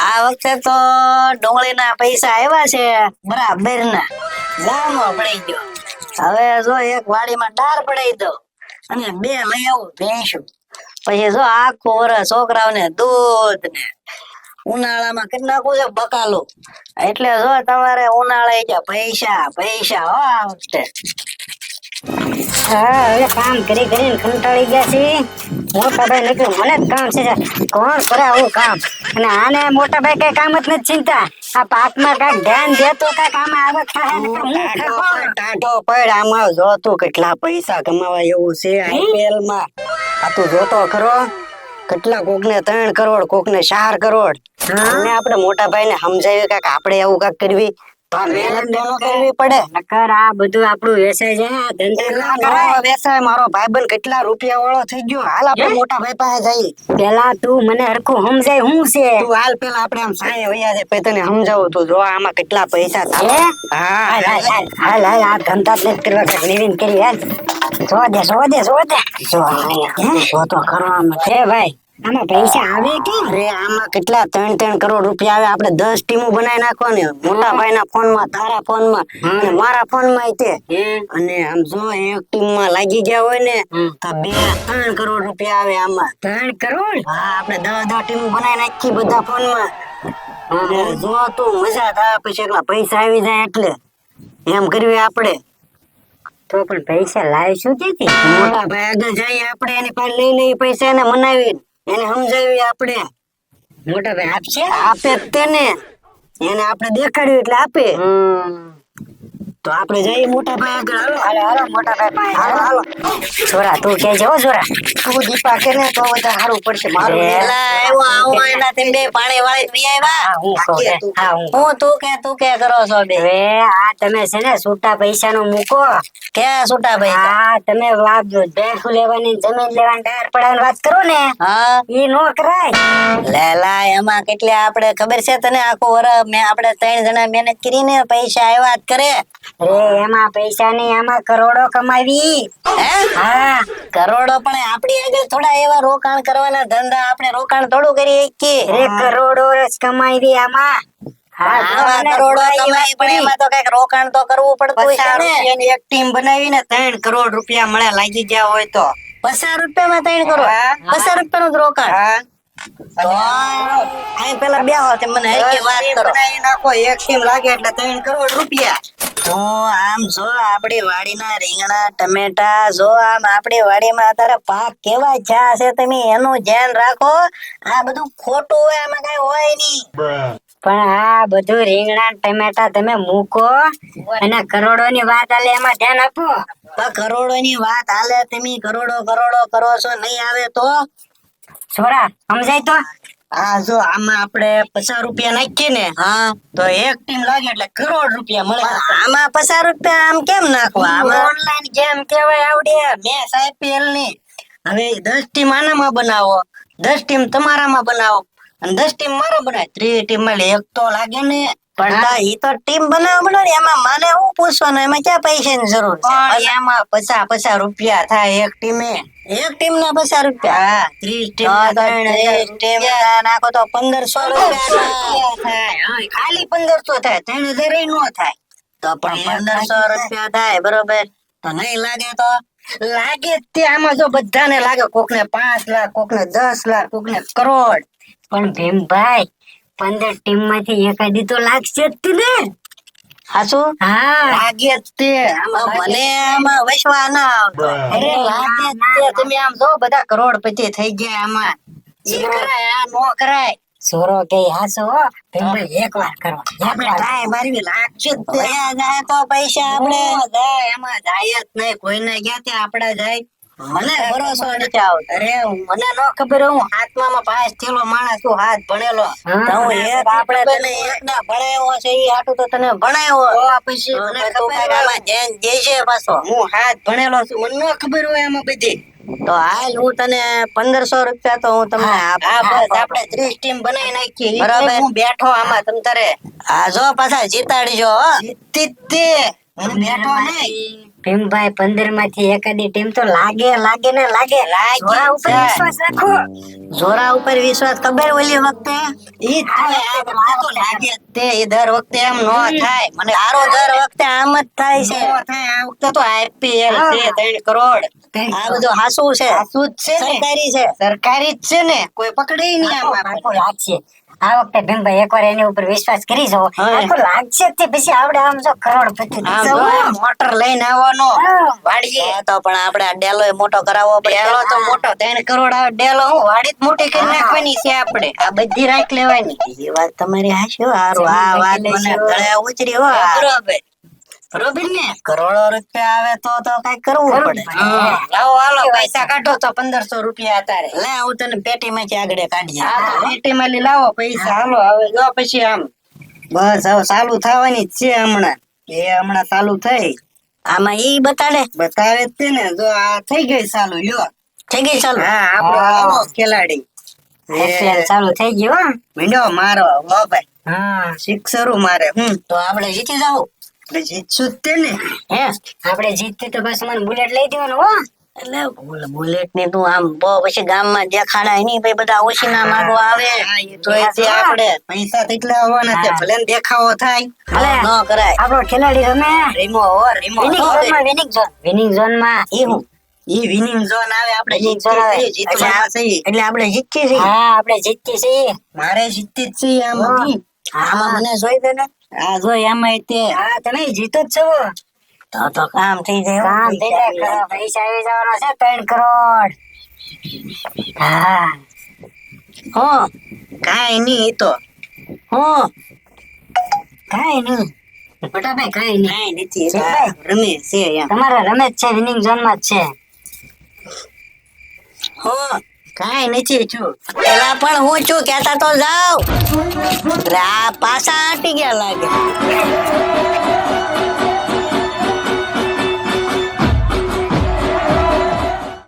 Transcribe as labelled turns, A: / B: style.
A: આ વખતે તો ડુંગળીના પૈસા આવ્યા છે બરાબર ના જામો પડી ગયો. હવે જો એક વાડીમાં ડાર પડાવી દો અને બે લઈ આવું ભેંસું. પછી જો આખું વરસ છોકરાઓને દૂધ ને ઉનાળામાં કરી નાખવું છે બકાલું. એટલે જો તમારે ઉનાળે પૈસા પૈસા હો આ વખતે.
B: હા, હવે કામ કરી કરીને કંટાળી ગયા છે. મોટા ભાઈ નીકળ્યું, મને જ કામ છે. કોણ કરે આવું કામ? અને આને મોટા ભાઈ કઈ કામ જ નથી ચિંતા. આ પાકમાં કાંઈક ધ્યાન દેતો કાંઈક આમાં આવક થાય.
C: ટાઢો પડ આમાં જોતું કેટલા પૈસા કમાવા એવું છે આઈપીએલ માં. આ તું જોતો ખરો કેટલા કોકને 3 કરોડ કોકને 4 કરોડ. અને આપણે મોટા ભાઈ ને સમજાવ્યું કાંઈક આપણે એવું કાંઈક કરવી મહેનત તો કરવી પડે.
B: નકર આ બધું આપણું વેચાઈ જાય. ધંધો ના કરાય.
C: વેસાય મારો ભાઈબંધ કેટલા રૂપિયા વાળો થઈ ગયો. હાલ આપણે મોટા ભાઈ પાસે જઈએ.
B: પેલા તું મને હરખું સમજાય હું છે.
C: તું હાલ પેલા આપણે આમ સાય વયા છે પછી તને સમજાવું. તું જો આમાં કેટલા પૈસા થાય. હા
B: હાલ આ ધંધા જ નથી કરવા કાંઈક નવીન કરી હાલ. જો તો કરવાનું છે ભાઈ. આમાં પૈસા આવે કે?
C: અરે આમાં કેટલા 3 કરોડ રૂપિયા આવે. આપણે 10 ટીમો બનાવી નાખવાની. મોટા ભાઈ ના ફોન માં, તારા ફોન માં અને મારા ફોન માં અને આમ જો એક ટીમ માં લાગી ગયા હોય ને તો 2-3 કરોડ રૂપિયા આવે આમાં.
B: 3 કરોડ?
C: હા, આપણે 10 ટીમો બનાવી નાખી બધા ફોન માં. જો તું મજા થાય પછી એટલા પૈસા આવી જાય એટલે એમ કરવી આપણે.
B: તો પણ પૈસા લાવીશું ક્યાંથી?
C: મોટા ભાઈ આગળ જઈએ આપણે એની પાસે લઈ લઈએ પૈસા એને મનાવી એને સમજાવી આપણે.
B: મોટા ભાઈ આપશે?
C: આપે જ તેને એને આપણે દેખાડ્યું એટલે આપે. તો આપણે જઈએ મોટા ભાઈ આગળ. હાલો મોટા ભાઈ પાસે હાલો.
B: છોરા તું કે જો છોરા
C: તું દીપા કે ને તો વધારે સારું પડશે. મારું
A: એલા આવ્યો આવો એના તેમ બે પાણી વાળી પી આવ્યા.
B: હું કહું કે
A: હું તું કે કરો છો બે?
B: હવે આ તમે છે ને છૂટા પૈસા નું મૂકો.
A: ક્યાં છૂટા પૈસા?
B: હા, તમે ભેંસું લેવાની જમીન લેવાની ડાર પડાવવાની વાત કરો ને
A: હા
B: ઈ નો કરાય.
A: લેલા એમાં કેટલી આપણે ખબર છે તને? આખું વરસ મેં આપણે 3 જણા મહેનત કરીને પૈસા આવ્યા જ કરે.
B: અરે એમાં પૈસા નહીં, આમાં કરોડો કમાવી.
A: હે
B: હા,
A: કરોડો પણ આપણી આગળ થોડા એવા રોકાણ કરવાના ધંધા આપણે રોકાણ થોડું કરી શકીએ.
B: અરે કરોડો જ કમાવી આમાં.
A: આવા કરોડો કમાઈ પણ એમાં તો કઈક રોકાણ તો કરવું પડતું હોય છે ને.
C: રૂપિયાની એક ટીમ બનાવીને 3 કરોડ રૂપિયા મળે લાગી ગયા હોય તો.
A: 50 રૂપિયામાં 3 કરોડ? 50 રૂપિયાનું જ રોકાણ? તો અહીં પેલા બેહો તે મને હરખી વાત કરો.
C: બનાવી નાખો એક ટીમ લાગે એટલે 3 કરોડ રૂપિયા.
A: તો આમ જો આપણી વાડીના રીંગણા ટમેટા જો આમ આપણી વાડીમાં અત્યારે પાક કેવા થયા છે તમે એનું ધ્યાન રાખો. આ બધું ખોટું હોય આમાં કઈ હોય નહીં.
B: પણ આ બધું રીંગણા ટમેટા તમે મૂકો અને કરોડો ની વાત આલે એમાં ધ્યાન આપો.
A: કરોડોની વાત હાલે તમે કરોડો કરો છો નહીં આવે તો?
B: છોરા સમજાય તો?
C: આ જો આમાં આપણે 50 રૂપિયા નાખીએ ને
A: હા
C: તો એક ટીમ લાગે એટલે કરોડ રૂપિયા મળે.
A: આમાં 50 રૂપિયા આમ કેમ નાખવા? આમાં
C: ઓનલાઈન ગેમ કેવાય આવડે મેચ આઈપીએલ ની. હવે 10 ટીમ આનામાં બનાવો, 10 ટીમ તમારામાં બનાવો અને 10 ટીમ મારો બનાવે. 3 ટીમ માં એક તો લાગે ને.
A: પણ ઈ તો ટીમ બનાવવા ને એમાં મને હું પૂછવાનું એમાં ક્યાં પૈસાની જરૂર છે?
C: પણ એમાં 50 રૂપિયા થાય એક ટીમે.
A: એક ટીમ ના 50 રૂપિયા?
C: હા, 30 ટીમ
A: નાખો તો 1500 રૂપિયા
C: થાય. હા, ખાલી 1500 થાય, 3000 નો થાય.
A: તો પણ 1500 રૂપિયા થાય બરોબર.
C: તો નહીં લાગે તો લાગે જ તે. આમાં જો બધાને લાગે, કોકને 5 લાખ, કોકને 10 લાખ, કોકને કરોડ.
B: પણ ભીમભાઈ 15 ટીમ માંથી એકાદી તો લાગશે જ ને.
A: હાચું?
B: હા,
C: લાગે જ તે.
A: મને આમાં વસવા ના આવતો.
C: અરે લાગે જ તે. તમે આમ જો બધા કરોડપતિ થઈ ગયા આમાં. ઈ કરાય આ નો કરાય.
B: છોરો કે હાસો ભીમભાઈ એક વાર કરો.
C: આપણે ટ્રાય મારવી લાગશે જ તે.
A: વયા જાય તો પૈસા આપણે
C: જાય એમાં જાય જ નહીં. કોઈને ગયા ત્યાં આપડા જાય.
A: મને ભરોસો નથી આવતો.
C: અરે મને નો ખબર. હું હાથમાં પાસ થયેલો માણસ છું, હાથ ભણેલો.
A: તો હું એક આપણે તને એકને ભણાવ્યો છે ઈ હાટુ તો તને ભણાવ્યો.
C: પછી મને
A: અને તું
C: ખબર
A: કાંઈક આમાં ધ્યાન દેજે પાછો.
C: હું હાથ ભણેલો છું, મને નો ખબર હોય આમાં બધી.
A: તો હાલ હું તને 1500 રૂપિયા તો હું તમને
C: આ બસ આપણે 30 ટીમ બનાવી નાખીએ. ઈ
A: બરાબર.
C: હું બેઠો આમાં તમ તારે
A: આ જો પાછા જીતાડજો હો.
C: જીતી જ તે. હું બેઠો નહીં.
B: ભીમભાઈ 15 માંથી એકાદી ટીમ તો લાગે ને લાગે જોરા ઉપર
A: જાય.
B: વિશ્વાસ રાખો.
A: જોરા ઉપર વિશ્વાસ ખબર ઓલી વખતે
C: ઈ જ થાય, આ વખતે તો લાગે જ તે, ઈ દર વખતે એમ નો થાય. મને
A: તારો દર વખતે આમ જ થાય છે.
C: નો થાય, આ વખતે તો IPL છે 3 કરોડ.
A: આ બધું હાસું છે,
C: સાચું જ છે ને,
A: સરકારી છે.
C: સરકારી જ છે ને, કોઈ પકડે નહીં આમાં
B: પાકો
C: આપણને.
B: લાગશે આ વખતે ભીમભાઈ એકવાર એની ઉપર વિશ્વાસ કરી જો
C: હા.
B: પાકો લાગશે જ તે. પછી આપણે આમ જો કરોડપતિ
C: આમ
B: થઈશું.
C: જો આ મોટર લઈને આવવાનો
B: હા.
C: વાડીએ.
A: તો પણ આપણે આ ડેલો મોટો કરાવવો પડે.
C: ડેલો તો મોટો 3 કરોડ આવે, ડેલો હું વાડી જ મોટી કરી નાખવાની છે આપણે. આ બધી રાખ લેવાની.
A: એ વાત તમારી હાચી હો. હારું, આ વાત મને ગળે ઉતરી હો.
C: બરોબર.
A: બરોબર ને, કરોડો રૂપિયા આવે તો કઈ કરવું
B: કરવું
A: પડે.
B: પડે.
C: હા. લાવો હાલો પૈસા કાઢો તો 1500 રૂપિયા તારે.
A: લે હું તને પેટીમાંથી આગળ કાઢી
C: હા
A: આપું.
C: તો પેટીમાં લઈ લાવો પૈસા. હાલો હવે જો પછી આમ બસ હવે ચાલુ થવાની જ છે હમણાં. એ હમણાં ચાલુ થઈ
A: આમાં ઈ બતાડે
C: બતાવે જ છે ને. જો આ થઈ ગઈ ચાલુ લ્યો.
A: થઈ ગઈ ચાલુ.
C: હા આપણો
B: હા.
C: આવો ખેલાડી
B: IPL ચાલુ થઈ ગયું હો.
C: મીંડો મારો હો ભાઈ.
B: હા
C: સિક્સરો મારે.
A: તો આપણે જીતી જાવ.
C: એટલે જીતશું જ તે ને.
B: હે આપણે જીતતી તો બસ મને બુલેટ લઈ દેવાનું હો.
A: એટલે બુલેટ ની તું આમ બહુ પછી ગામમાં દેખાડાય નહીં, ભાઈ બધા ઓછીના માંગવા આવે.
C: હા, એ તો એ છે આપણે પૈસા તો એટલા આવવાના છે.
B: હા.
C: ભલે ને દેખાવો થાય.
B: ભલે
A: ન કરાય.
B: આપણો ખેલાડી રમે
C: રીમો હો રીમો.
B: વિનિંગ ઝોન માં
A: ઈ હું
C: ઈ વિનિંગ ઝોન આવે, આપણે
B: Winning
C: જીતીએ
B: zone આવે.
C: છીએ, જીતવાના છીએ.
A: એટલે આપણે જીતીએ છીએ.
B: હા આપણે જીતતી છીએ.
C: મારે જીતી જ છીએ આમાં.
B: હા.
A: આમાં મને જોઈ દે ને.
C: આ જો એમાં તે
B: હા તમે જીતો જ છો.
A: તો કામ થઈ જાય હો.
B: કામ થઈ જાય. પૈસા આવી જવાના છે 3 કરોડ. હા
A: હો
C: કાંઈ નહીં ઈ તો.
A: હો
B: કાઈ નહીં મોટાભાઈ કાઈ નહીં.
C: કાંઈ નથી.
B: છે
C: આ
B: ભાઈ.
C: રમે છે એમ.
B: તમારે રમે જ છે વિનિંગ ઝોન માં જ છે.
A: હો
C: કાંઈ નથી છું.
A: પેલા પણ હું છું કેતા તો જાવ. એટલે આ પાછા આંટી ગયા લાગે.